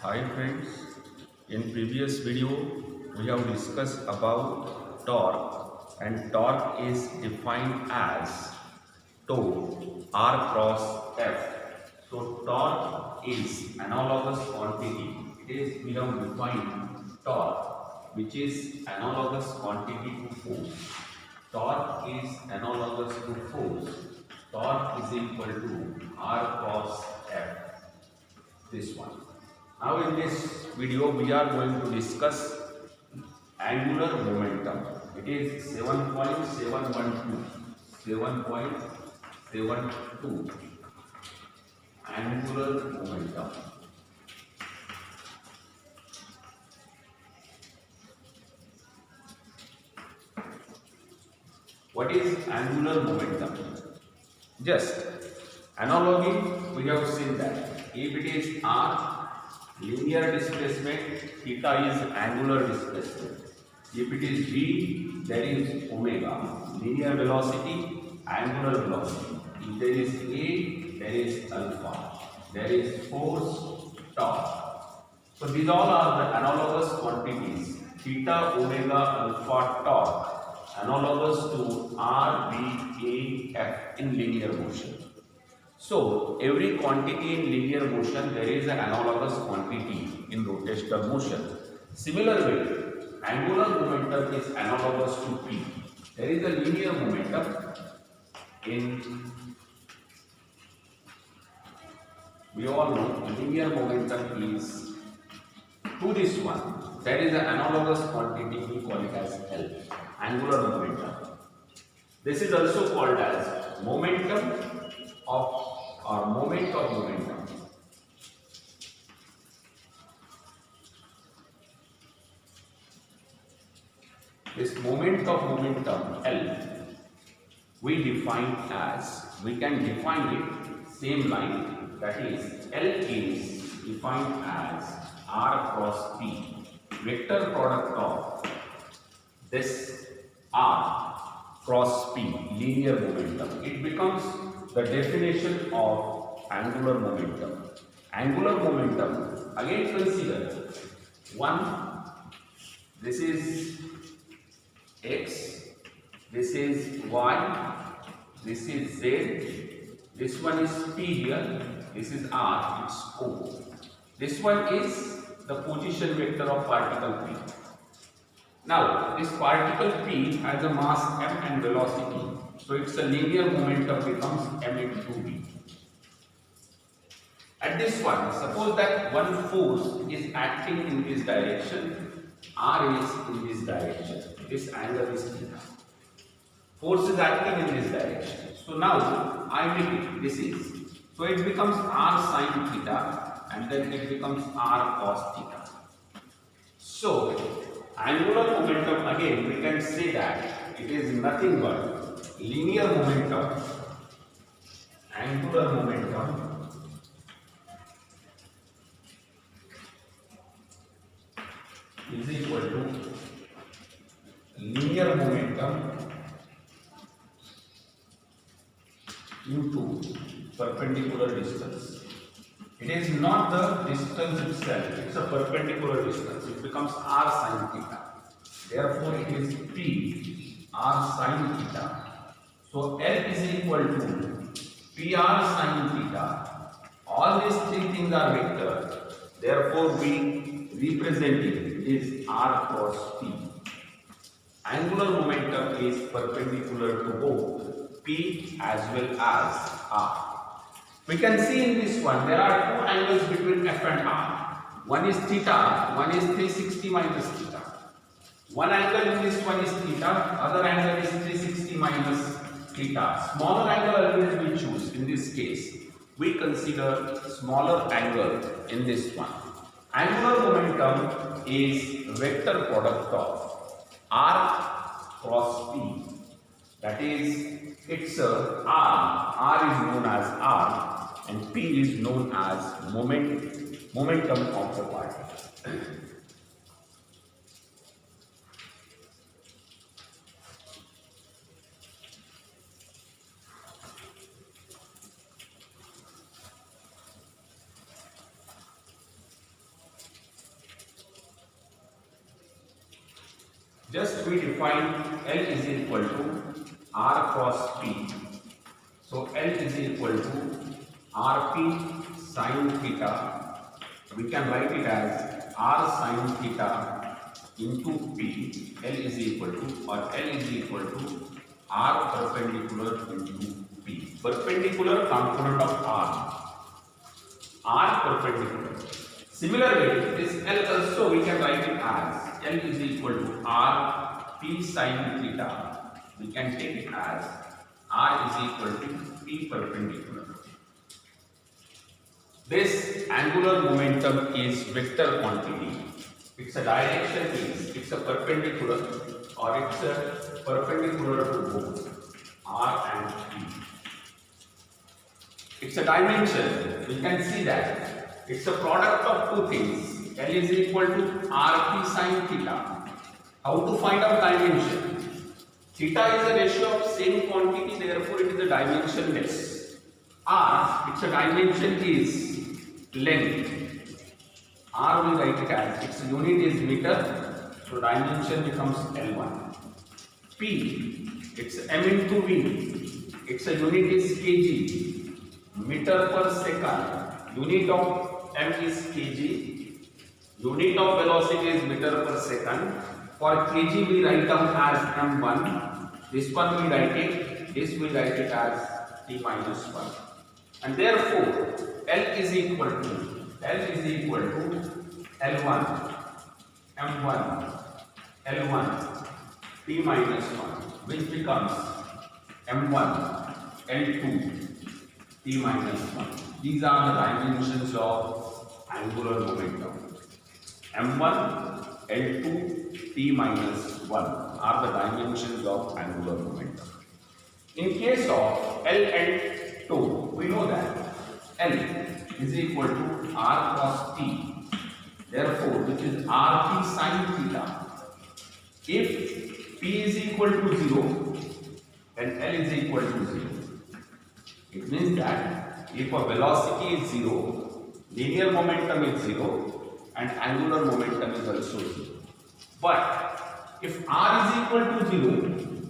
Hi friends, in previous video we have discussed about torque, and torque is defined as tau R cross F. So torque is analogous quantity. We have defined torque, which is analogous quantity to force. Torque is analogous to force. Torque is equal to R cross F. This one. Now in this video we are going to discuss angular momentum. It is 7.712. 7.72 angular momentum. What is angular momentum? Just analogy, we have seen that if it is r, linear displacement, theta is angular displacement. If it is v, there is omega, linear velocity, angular velocity. If there is a, there is alpha. There is force, torque. So these all are the analogous quantities. Theta, omega, alpha, torque, analogous to r, v, a, f in linear motion. So every quantity in linear motion, there is an analogous quantity in rotational motion. Similarly, angular momentum is analogous to p. There is a linear momentum in, we all know linear momentum is to this one. There is an analogous quantity, we call it as L, angular momentum. This is also called as momentum of or moment of momentum. This moment of momentum L, we can define it same line, that is L is defined as R cross P, vector product of this R cross P, linear momentum. It becomes the definition of angular momentum. Angular momentum, again consider one, this is x, this is y, this is z, this one is p here, this is r, it's o. This one is the position vector of particle p. Now, this particle p has a mass m and velocity, so its a linear momentum becomes m into v. At this one, suppose that one force is acting in this direction, r is in this direction, this angle is theta. Force is acting in this direction. So now, I make it, this is. So it becomes r sine theta and then it becomes r cos theta. So, angular momentum, again we can say that it is nothing but linear momentum, angular momentum is equal to linear momentum into perpendicular distance. It is not the distance itself, it is a perpendicular distance. It becomes r sine theta. Therefore, it is p r sine theta. So, L is equal to p r sine theta. All these three things are vector. Therefore, we represent it is r cross p. Angular momentum is perpendicular to both p as well as r. We can see in this one, there are two angles between f and r. One is theta, one is 360 minus theta. One angle in this one is theta, other angle is 360 minus theta. Smaller angle always we choose. In this case, we consider smaller angle in this one. Angular momentum is vector product of r cross p. That is, it's r is known as r and p is known as momentum of the particle. Just we define L is equal to R cross P. So L is equal to RP sin theta. We can write it as R sin theta into P. L is equal to, or L is equal to R perpendicular into P. Perpendicular component of R perpendicular. Similarly, this L also we can write it as L is equal to R P sin theta. We can take it as R is equal to P perpendicular. This angular momentum is vector quantity. It's a direction is, it's a perpendicular, or it's a perpendicular to both R and P. It's a dimension. We can see that. It's a product of two things. L is equal to RP sin theta. How to find out dimension? Theta is a ratio of same quantity, therefore it is a dimensionless. R, its a dimension is length. R we write it as, its unit is meter, so dimension becomes L1. P, its M into V, its a unit is kg, meter per second, unit of M is kg, unit of velocity is meter per second. For kg we write down as m1, this one we write it, this we write it as t minus 1. And therefore L is equal to L1, m1, L1, t minus 1, which becomes m1, L2, t minus 1. These are the dimensions of angular momentum. m1, L2, t minus 1 are the dimensions of angular momentum. In case of L and tau, we know that L is equal to R cross T. Therefore, which is RT sin theta. If P is equal to 0, then L is equal to 0. It means that if a velocity is 0, linear momentum is 0, and angular momentum is also 0. But if R is equal to 0,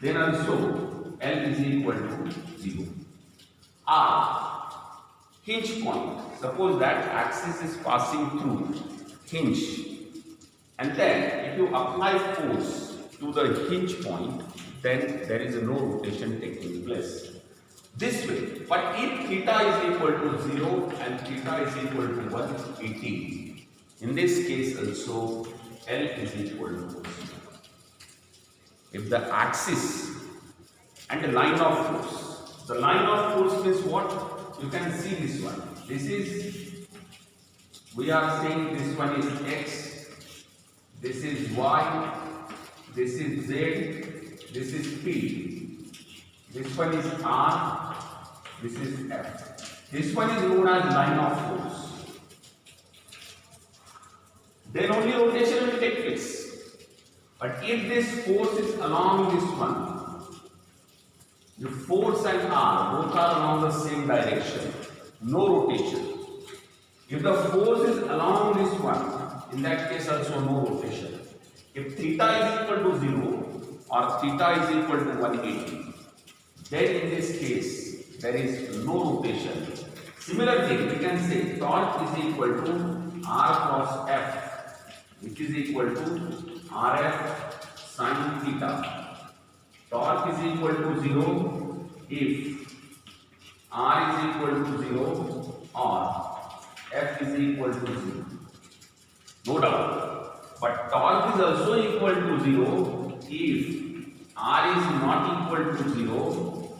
then also L is equal to 0. R, hinge point. Suppose that axis is passing through hinge, and then if you apply force to the hinge point, then there is no rotation taking place. This way, but if theta is equal to 0 and theta is equal to 180, in this case also L is equal to 0. If the axis and the line of force, the line of force means what? You can see this one. This is, we are saying this one is X, this is Y, this is Z, this is P, this one is R, this is F. This one is known as line of force. Then only rotation will take place. But if this force is along this one, the force and R both are along the same direction, no rotation. If the force is along this one, in that case also no rotation. If theta is equal to 0 or theta is equal to 180, then in this case there is no rotation. Similar thing, we can say torque is equal to R cross F, which is equal to RF sin theta. Torque is equal to 0 if R is equal to 0 or F is equal to 0. No doubt. But torque is also equal to 0 if R is not equal to 0,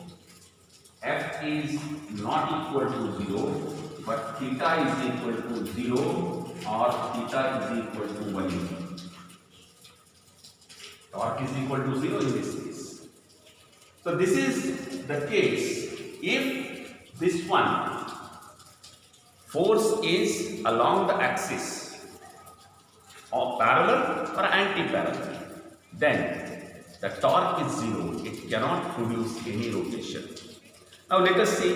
F is not equal to 0, but theta is equal to 0 or theta is equal to 180. Torque is equal to 0 in this case. So this is the case if this one force is along the axis or parallel or anti-parallel, then the torque is 0. It cannot produce any rotation. Now let us see,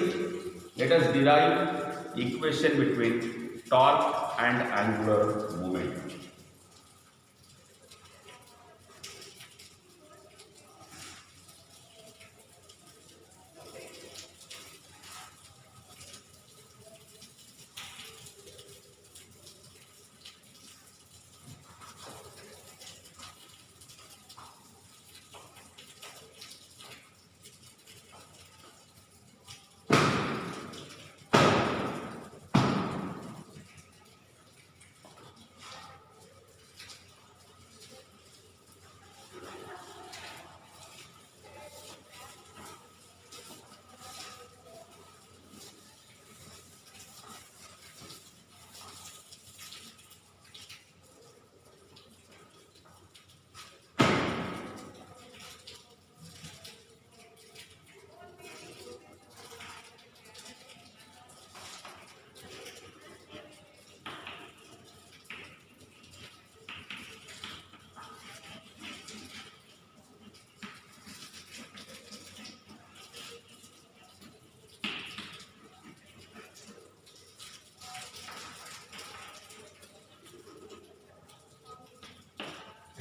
let us derive equation between torque and angular momentum.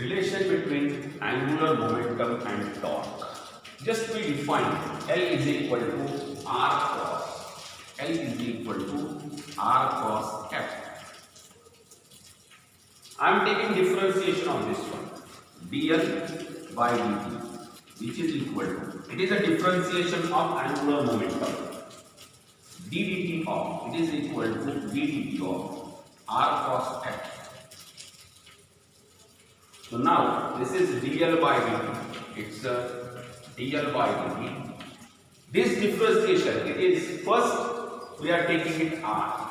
relation between angular momentum and torque. Just we define L is equal to R cross L is equal to R cross F. I am taking differentiation of this one, dl by dt, which is equal to, it is a differentiation of angular momentum, ddt of, it is equal to ddt of R cross F. So now this is dl by dt, it's a dl by dt. This differentiation, it is first we are taking it R,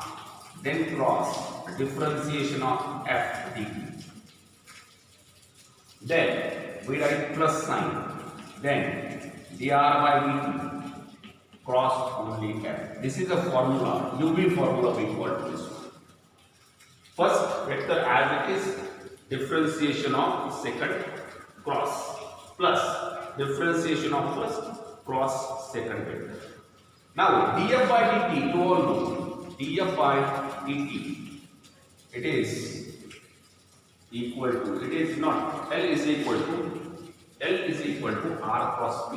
then cross differentiation of F dt. Then we write plus sign, then dr by dt cross only F. This is a formula, UV formula we call this one. First vector as it is, differentiation of second cross plus differentiation of first cross second vector. Now df by dt, you all know df by dt, it is equal to, it is not, L is equal to R cross P.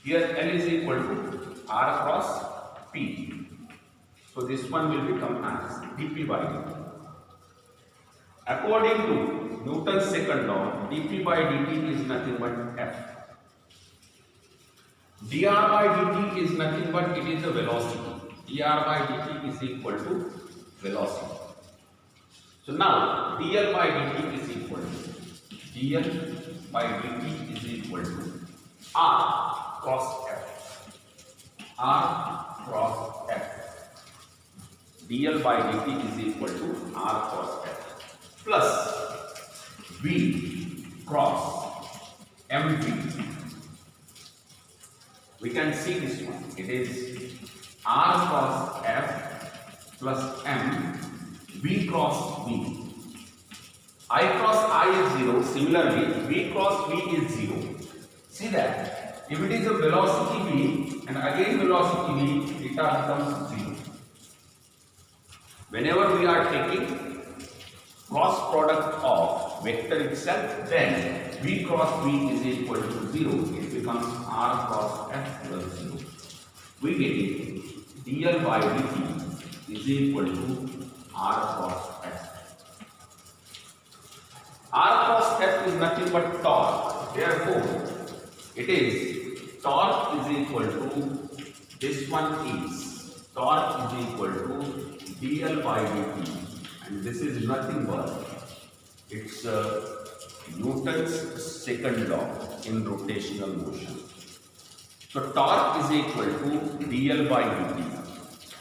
Here L is equal to R cross P. So this one will become as dp by dt. According to Newton's second law, dp by dt is nothing but F. dr by dt is nothing but, it is a velocity. dr by dt is equal to velocity. So now dl by dt is equal to R cross F. R cross F. dl by dt is equal to R cross F plus V cross mv. We can see this one. It is R cross F plus m V cross V. I cross I is 0. Similarly, V cross V is 0. See that if it is a velocity V and again velocity V, it becomes 0. Whenever we are taking cross product of vector itself, then V cross V is equal to 0. It becomes R cross F plus 0. We get it. dl by dt is equal to R cross F. R cross F is nothing but torque. Therefore, it is torque is equal to, this one is torque is equal to dl by dt, and this is nothing but, it's Newton's second law in rotational motion. So torque is equal to dl by dt,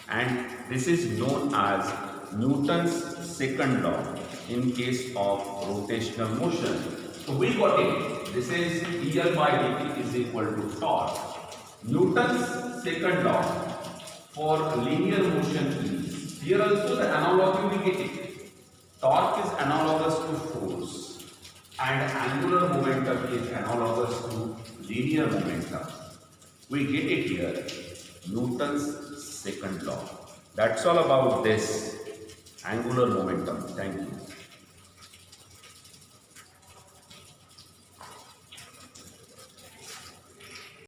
and this is known as Newton's second law in case of rotational motion. So we got it. This is dl by dt is equal to torque. Newton's second law for linear motion is, here also the analogy we get it. Torque is analogous to force and angular momentum is analogous to linear momentum. We get it here, Newton's second law. That's all about this angular momentum. Thank you.